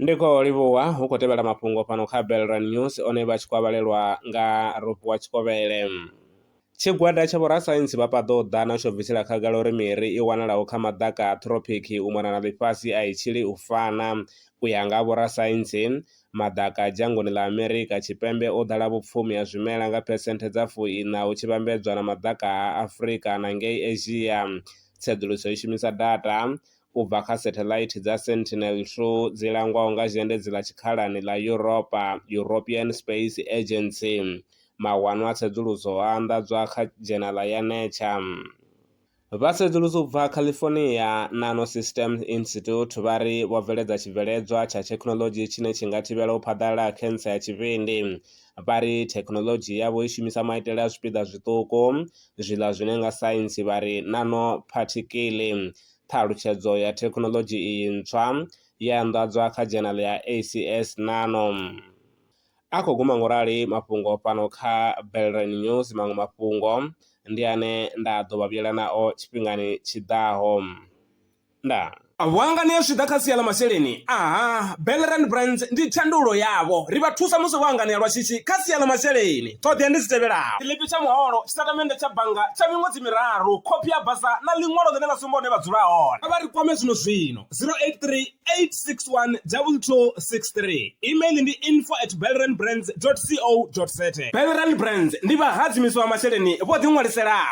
ndiko livhuwa hu khou tevhela mafhungo fhano kha Belrand News one vha tshi khou vhalelwa nga Rofhiwa Tshikovhele. Tshigwada tsha vhorasaintsi vha paḓa u ḓa na tsho bvisela khagala uri miri i wanalaho kha maḓaka a tropiki u mona na ḽifhasi a i tshili u fana. U ya nga vhorasaintsi, maḓaka a dzhangoni ḽa Amerika Tshipembe o ḓala vhupfumi ha zwimela nga phesenthe dza 40 hu tshi vhambedzwa na maḓaka a Afrika na ngei Asia. Tsedzuluso i shumisa data u bva kha satellite dza Sentinel-2 dzi langwaho nga zhendedzi ḽa tshikhalani ḽa Europa, European Space Agency. Mawanwa a tsedzuluso a anḓadzwa kha dzhenala ya Nature. Vhasedzulusi u bva California Nanosystems Institute vha ri vho bveledza tshibveledzwa tsha thekhinolodzhi tshine tshi nga thivhela u phaḓalala ha khensa ya tshivhindi. Vha ri thekhinolodzhi yavho i shumisa maitele a zwipiḓa zwiṱuku zwiḽa zwine nga saintsi vha ri nanoparticle. Ṱhalutshedzo ya thekhinolodzhi iyi ntswa ya anḓadzwa kha dzhenala ya ACS Nano. A khou guma ngorali mafhungo fhano kha Belrand News. Maṅwe mafhungo ndi ane nda ḓo vha vhuyela nao tshifhingani tshiḓaho. Ndaa. Vhuangani ya swida kha sia ḽa masheleni, Belrand Brands ndi thandulo yavho. Ri vha thusa musi vho anganea lwa shishi kha sia ḽa masheleni. Ṱhoḓea ndi dzi tevhelaho: tshiḽipi tsha muholo, tshitatamennde tsha bannga tsha miṅwedzi miraru, khophi ya basa na ḽiṅwalo ḽine ḽa sumba hone vha dzula hone. Vha ri kwame zwino 083 861 2263. Email ndi info@belrandbrands.co.za. Belrand Brands ndi vha hadzimisi wa masheleni vho ḓi ṅwaliselaho.